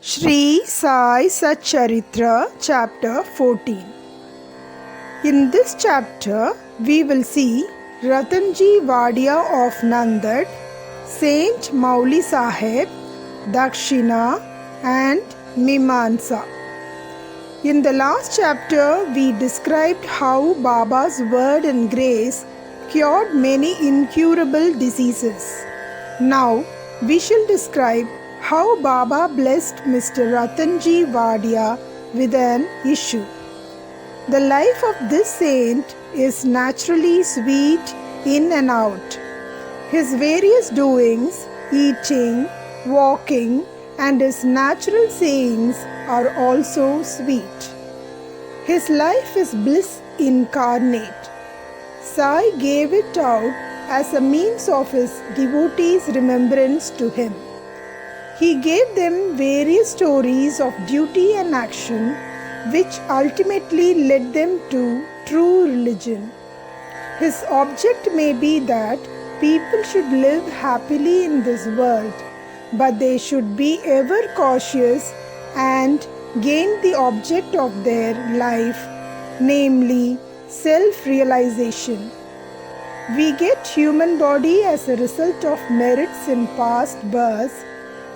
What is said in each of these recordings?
Shri Sai Satcharithra, Chapter 14. In this chapter, we will see Ratanji Wadia of Nandad, Saint Mauli Sahib, Dakshina, and Mimansa. In the last chapter, we described how Baba's word and grace cured many incurable diseases. Now, we shall describe how Baba blessed Mr. Ratanji Wadia with an issue. The life of this saint is naturally sweet in and out. His various doings, eating, walking, and his natural sayings are also sweet. His life is bliss incarnate. Sai gave it out as a means of his devotees' remembrance to him. He gave them various stories of duty and action, which ultimately led them to true religion. His object may be that people should live happily in this world, but they should be ever cautious and gain the object of their life, namely self-realization. We get human body as a result of merits in past births,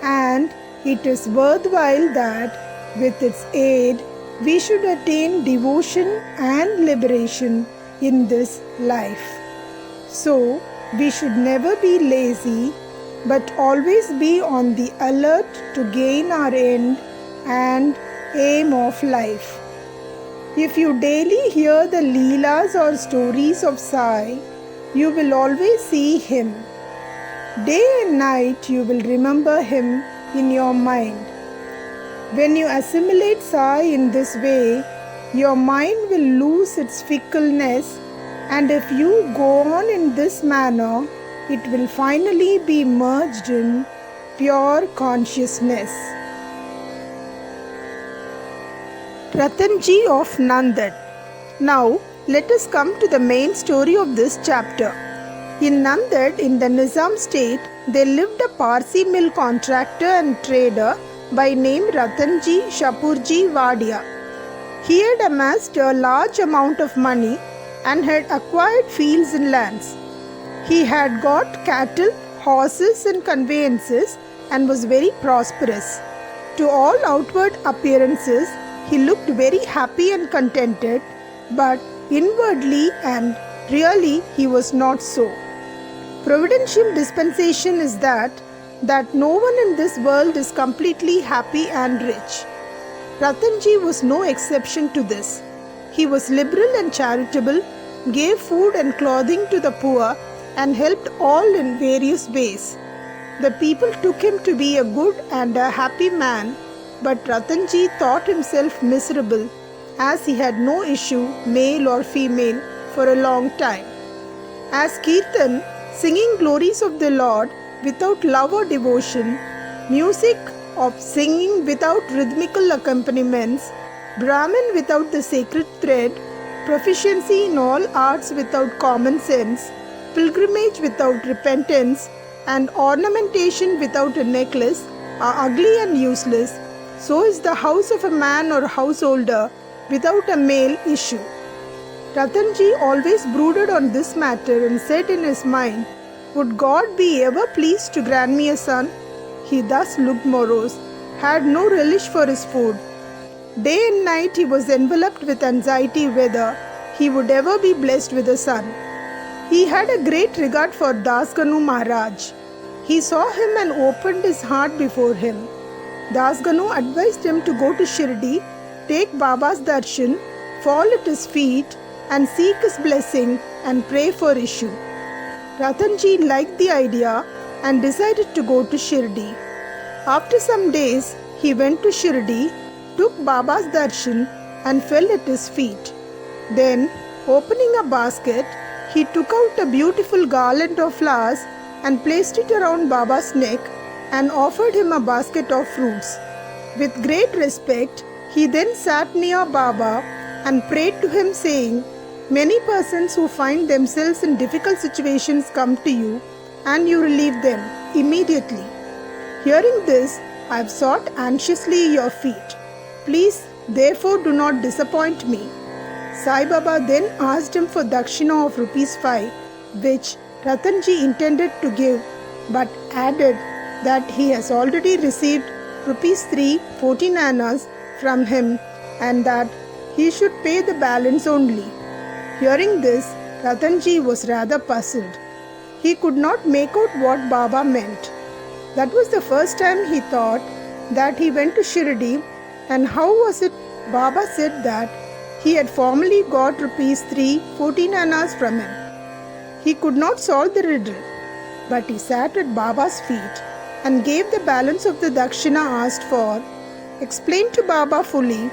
and it is worthwhile that with its aid we should attain devotion and liberation in this life. So, we should never be lazy, but always be on the alert to gain our end and aim of life. If you daily hear the leelas or stories of Sai, you will always see him. Day and night you will remember him in your mind. When you assimilate Sai in this way, your mind will lose its fickleness, and if you go on in this manner, it will finally be merged in pure consciousness. Ratanji of Nandad. Now, let us come to the main story of this chapter. In Nandad, in the Nizam state, there lived a Parsi mill contractor and trader by name Ratanji Shapurji Wadia. He had amassed a large amount of money and had acquired fields and lands. He had got cattle, horses and conveyances and was very prosperous. To all outward appearances, he looked very happy and contented, but inwardly and really he was not so. Providential dispensation is that no one in this world is completely happy and rich. Ratanji was no exception to this. He was liberal and charitable, gave food and clothing to the poor, and helped all in various ways. The people took him to be a good and a happy man, but Ratanji thought himself miserable, as he had no issue, male or female, for a long time. As Kirtan, singing glories of the Lord without love or devotion, music of singing without rhythmical accompaniments, Brahman without the sacred thread, proficiency in all arts without common sense, pilgrimage without repentance, and ornamentation without a necklace are ugly and useless, so is the house of a man or householder without a male issue. Ratanji always brooded on this matter and said in his mind, "Would God be ever pleased to grant me a son?" He thus looked morose, had no relish for his food. Day and night he was enveloped with anxiety whether he would ever be blessed with a son. He had a great regard for Dasganu Maharaj. He saw him and opened his heart before him. Dasganu advised him to go to Shirdi, take Baba's darshan, fall at his feet, and seek his blessing and pray for issue. Ratanji liked the idea and decided to go to Shirdi. After some days, he went to Shirdi, took Baba's darshan and fell at his feet. Then, opening a basket, he took out a beautiful garland of flowers and placed it around Baba's neck and offered him a basket of fruits. With great respect, he then sat near Baba and prayed to him saying, "Many persons who find themselves in difficult situations come to you and you relieve them immediately." Hearing this, I have sought anxiously your feet. Please, therefore, do not disappoint me." Sai Baba then asked him for Dakshina of ₹5, which Ratanji intended to give, but added that he has already received ₹3 14 annas from him and that he should pay the balance only. Hearing this, Ratanji was rather puzzled. He could not make out what Baba meant. That was the first time he thought that he went to Shirdi, and how was it Baba said that he had formerly got ₹3 14 annas from him. He could not solve the riddle, but he sat at Baba's feet and gave the balance of the Dakshina asked for, explained to Baba fully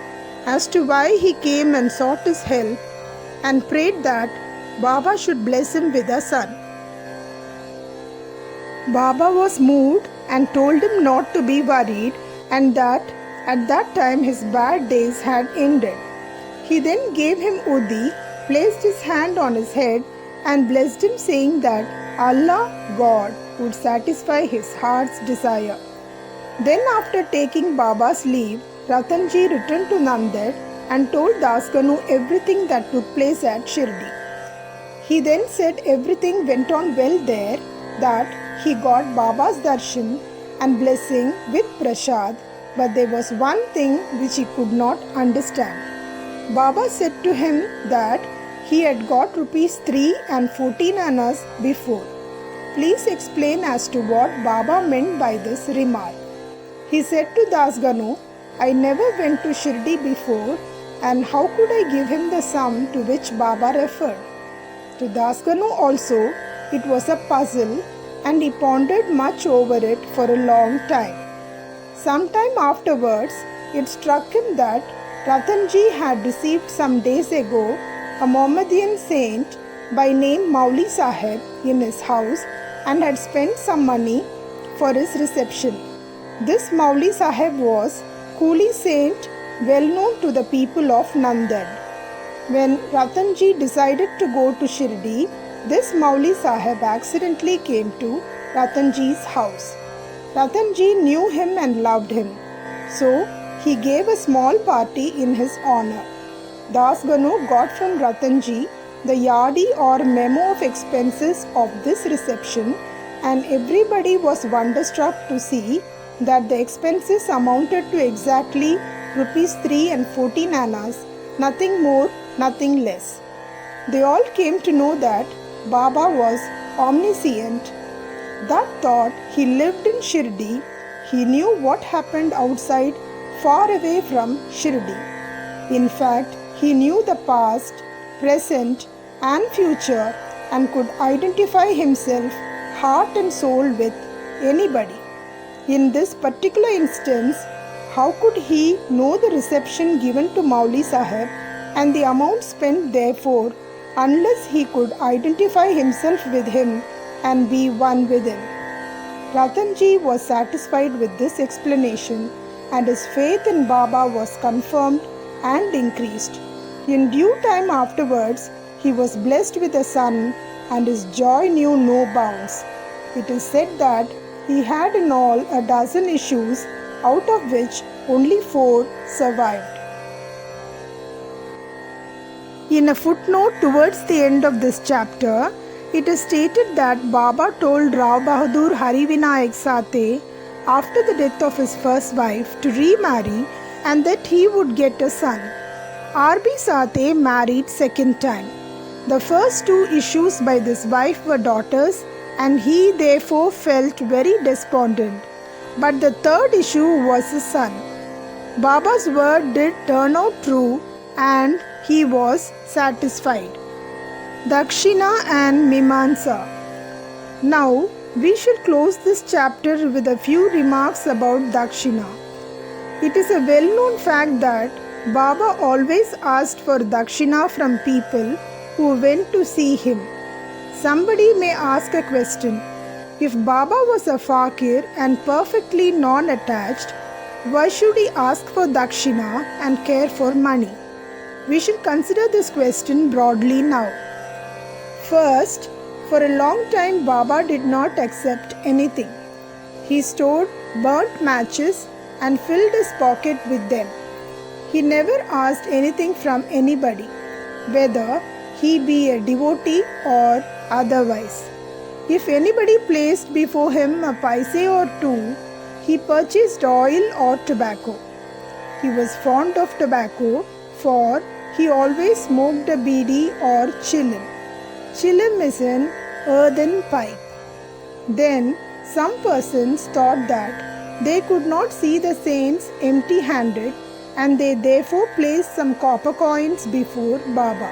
as to why he came and sought his help, and prayed that Baba should bless him with a son. Baba was moved and told him not to be worried and that at that time his bad days had ended. He then gave him Udi, placed his hand on his head and blessed him, saying that Allah, God, would satisfy his heart's desire. Then after taking Baba's leave, Ratanji returned to Nanded and told Dasganu everything that took place at Shirdi. He then said everything went on well there, that he got Baba's darshan and blessing with prasad, but there was one thing which he could not understand. Baba said to him that he had got ₹3 and 14 annas before. Please explain as to what Baba meant by this remark. He said to Dasganu, I never went to Shirdi before, and how could I give him the sum to which Baba referred? To Dasganu also it was a puzzle, and he pondered much over it for a long time. Sometime afterwards, it struck him that Ratanji had received some days ago a Mohammedan saint by name Mauli Sahib in his house and had spent some money for his reception. This Mauli Sahib was Kuli saint, well known to the people of Nanded. When Ratanji decided to go to Shirdi, this Mauli Sahib accidentally came to Ratanji's house. Ratanji knew him and loved him, so he gave a small party in his honor. Dasganu got from Ratanji the yadi or memo of expenses of this reception, and everybody was wonderstruck to see that the expenses amounted to exactly ₹3 and 14 annas, nothing more, nothing less. They all came to know that Baba was omniscient. That thought he lived in Shirdi, he knew what happened outside, far away from Shirdi. In fact, he knew the past, present and future and could identify himself heart and soul with anybody. In this particular instance, how could he know the reception given to Mauli Sahib and the amount spent therefore unless he could identify himself with him and be one with him? Ratanji was satisfied with this explanation, and his faith in Baba was confirmed and increased. In due time afterwards, he was blessed with a son, and his joy knew no bounds. It is said that he had in all a dozen issues, out of which only 4 survived. In a footnote towards the end of this chapter, it is stated that Baba told Rao Bahadur Harivinayak Sate after the death of his first wife to remarry and that he would get a son. R.B. Sate married second time. The first 2 issues by this wife were daughters, and he therefore felt very despondent. But the third issue was a son. Baba's word did turn out true, and he was satisfied. Dakshina and Mimansa. Now, we should close this chapter with a few remarks about Dakshina. It is a well-known fact that Baba always asked for Dakshina from people who went to see him. Somebody may ask a question. If Baba was a fakir and perfectly non-attached, why should he ask for Dakshina and care for money? We should consider this question broadly now. First, for a long time Baba did not accept anything. He stored burnt matches, and filled his pocket with them. He never asked anything from anybody, whether he be a devotee or otherwise. If anybody placed before him a paise or two, he purchased oil or tobacco. He was fond of tobacco, for he always smoked a beedi or chilim. Chilim is an earthen pipe. Then some persons thought that they could not see the saints empty-handed, and they therefore placed some copper coins before Baba.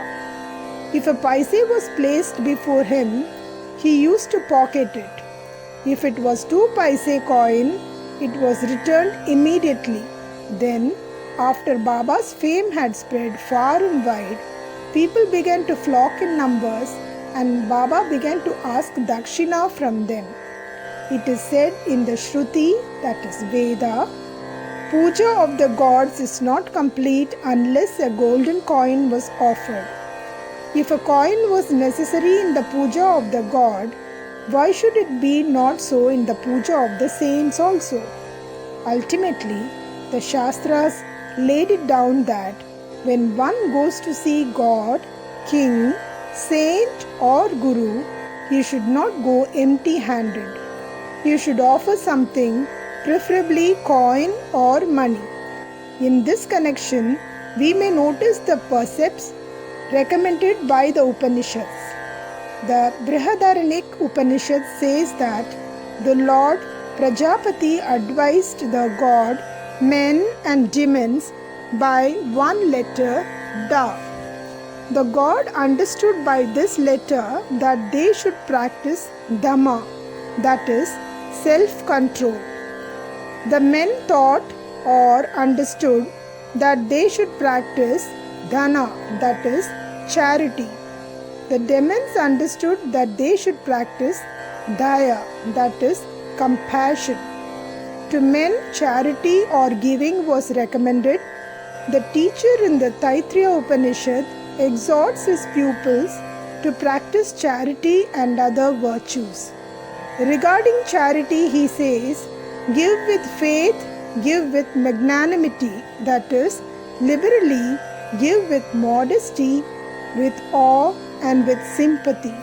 If a paise was placed before him, he used to pocket it. If it was 2 paise coin, it was returned immediately. Then, after Baba's fame had spread far and wide, people began to flock in numbers, and Baba began to ask Dakshina from them. It is said in the Shruti, that is Veda, Puja of the gods is not complete unless a golden coin was offered. If a coin was necessary in the puja of the god, why should it be not so in the puja of the saints also? Ultimately, the Shastras laid it down that when one goes to see God, king, saint or guru, he should not go empty-handed. He should offer something, preferably coin or money. In this connection, we may notice the precepts recommended by the Upanishads. The Brihadaranyaka Upanishad says that the Lord Prajapati advised the god, men and demons by one letter, Da. The god understood by this letter that they should practice Dhamma, that is, self-control. The men thought or understood that they should practice Dhana, that is, charity. The demons understood that they should practice Daya, that is, compassion. To men, charity or giving was recommended. The teacher in the Taittiriya Upanishad exhorts his pupils to practice charity and other virtues. Regarding charity, he says, give with faith, give with magnanimity, that is, liberally, give with modesty, with awe and with sympathy.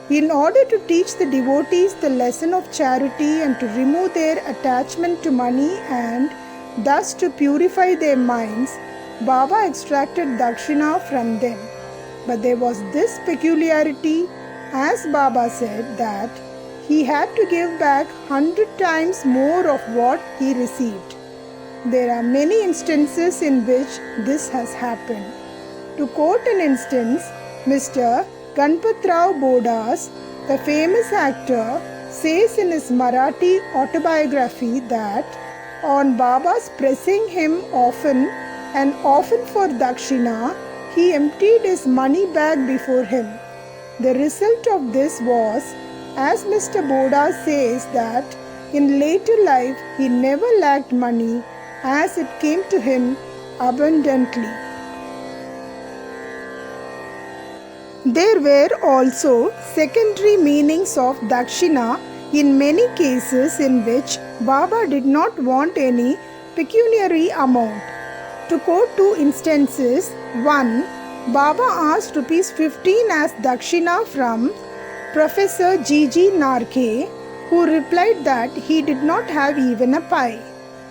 In order to teach the devotees the lesson of charity and to remove their attachment to money and thus to purify their minds, Baba extracted Dakshina from them. But there was this peculiarity, as Baba said, that he had to give back 100 times more of what he received. There are many instances in which this has happened. To quote an instance, Mr. Ganpatrao Bodas, the famous actor, says in his Marathi autobiography that on Baba's pressing him often and often for Dakshina, he emptied his money bag before him. The result of this was, as Mr. Bodas says, that in later life he never lacked money, as it came to him abundantly. There were also secondary meanings of Dakshina in many cases in which Baba did not want any pecuniary amount. To quote 2 instances, 1. Baba asked Rs 15 as Dakshina from Professor G.G. Narke, who replied that he did not have even a pie.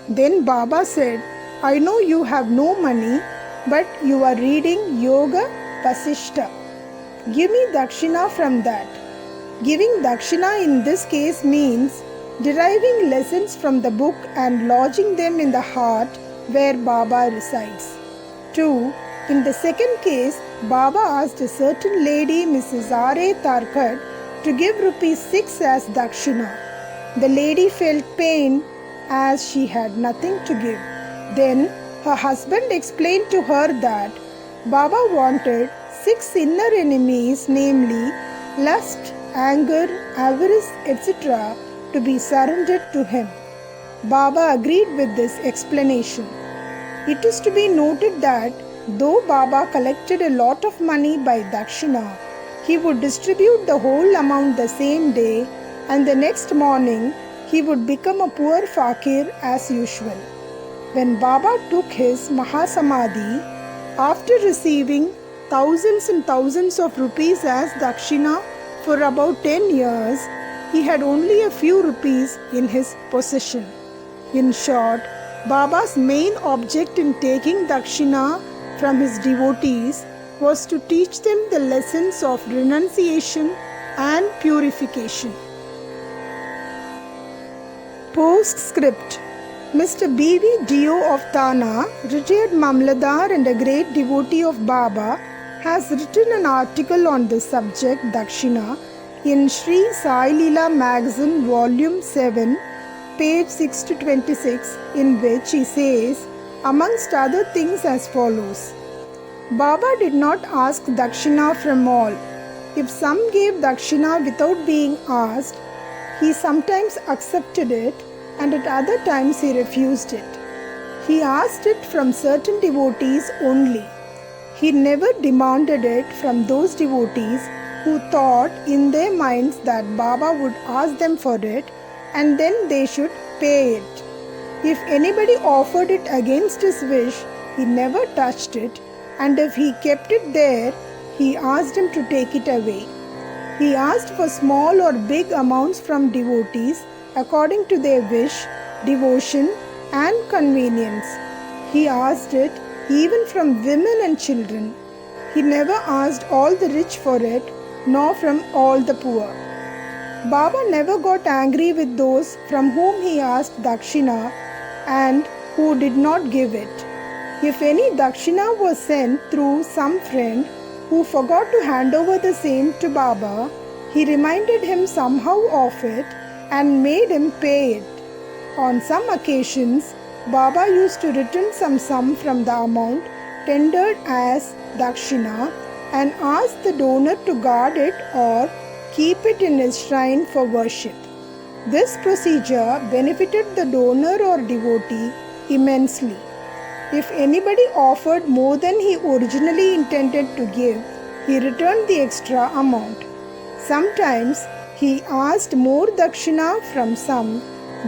Then Baba said, I know you have no money, but you are reading Yoga Vasishta. Give me Dakshina from that. Giving Dakshina in this case means deriving lessons from the book and lodging them in the heart where Baba resides. 2. In the second case, Baba asked a certain lady, Mrs. R.A. Tarkad, to give Rs 6 as Dakshina. The lady felt pain as she had nothing to give. Then her husband explained to her that Baba wanted 6 inner enemies, namely lust, anger, avarice, etc., to be surrendered to him. Baba agreed with this explanation. It is to be noted that though Baba collected a lot of money by Dakshina, he would distribute the whole amount the same day, and the next morning he would become a poor fakir as usual. When Baba took his Mahasamadhi, after receiving thousands and thousands of rupees as Dakshina for about 10 years, he had only a few rupees in his possession. In short, Baba's main object in taking Dakshina from his devotees was to teach them the lessons of renunciation and purification. Postscript. Mr. B.V. Dio of Thana, retired Mamladar and a great devotee of Baba, has written an article on this subject, Dakshina, in Sri Sai Leela magazine, volume 7, page 6 to 26, in which he says, amongst other things, as follows. Baba did not ask Dakshina from all. If some gave Dakshina without being asked, he sometimes accepted it, and at other times he refused it. He asked it from certain devotees only. He never demanded it from those devotees who thought in their minds that Baba would ask them for it and then they should pay it. If anybody offered it against his wish, he never touched it, and if he kept it there, he asked him to take it away. He asked for small or big amounts from devotees according to their wish, devotion, and convenience. He asked it even from women and children. He never asked all the rich for it, nor from all the poor. Baba never got angry with those from whom he asked Dakshina and who did not give it. If any Dakshina was sent through some friend who forgot to hand over the same to Baba, he reminded him somehow of it and made him pay it. On some occasions, Baba used to return some sum from the amount tendered as Dakshina and ask the donor to guard it or keep it in his shrine for worship. This procedure benefited the donor or devotee immensely. If anybody offered more than he originally intended to give, he returned the extra amount. Sometimes he asked more Dakshina from some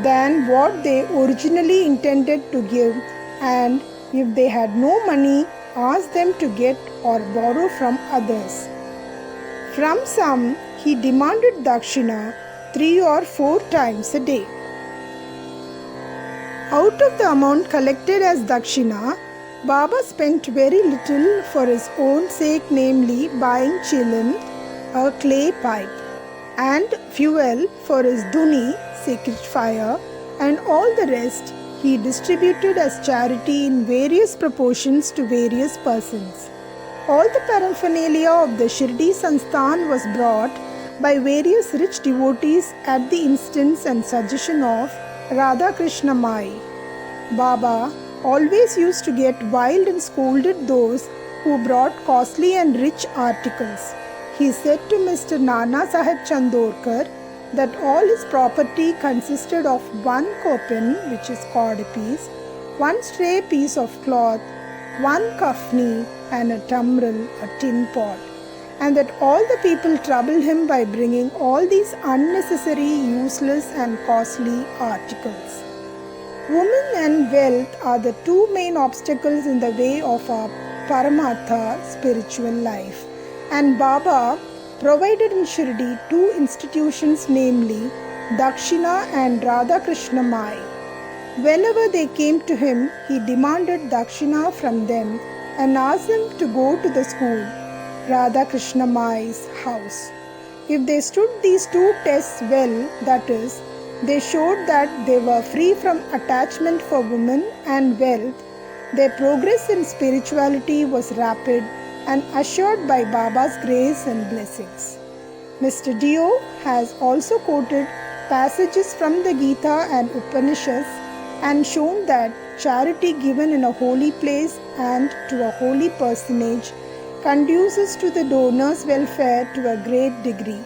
than what they originally intended to give, and if they had no money, asked them to get or borrow from others. From some, he demanded Dakshina 3 or 4 times a day. Out of the amount collected as Dakshina, Baba spent very little for his own sake, namely buying chilim, a clay pipe, and fuel for his dhuni, sacred fire, and all the rest he distributed as charity in various proportions to various persons. All the paraphernalia of the Shirdi Sansthan was brought by various rich devotees at the instance and suggestion of Radha Krishna Mai. Baba always used to get wild and scolded those who brought costly and rich articles. He said to Mr. Nana Sahib Chandorkar that all his property consisted of 1 kopin, which is codpiece, 1 stray piece of cloth, 1 kafni, and a tamril, a tin pot, and that all the people troubled him by bringing all these unnecessary, useless, and costly articles. Women and wealth are the 2 main obstacles in the way of our Paramatha spiritual life, and Baba provided in Shirdi 2 institutions, namely Dakshina and Radha Krishna Mai. Whenever they came to him, he demanded Dakshina from them and asked them to go to the school, Radha Krishna Mai's house. If they stood these 2 tests well, that is, they showed that they were free from attachment for women and wealth, their progress in spirituality was rapid and assured by Baba's grace and blessings. Mr. Dio has also quoted passages from the Gita and Upanishads and shown that charity given in a holy place and to a holy personage conduces to the donor's welfare to a great degree.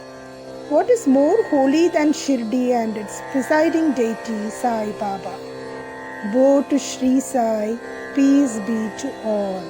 What is more holy than Shirdi and its presiding deity, Sai Baba? Woe to Sri Sai, peace be to all.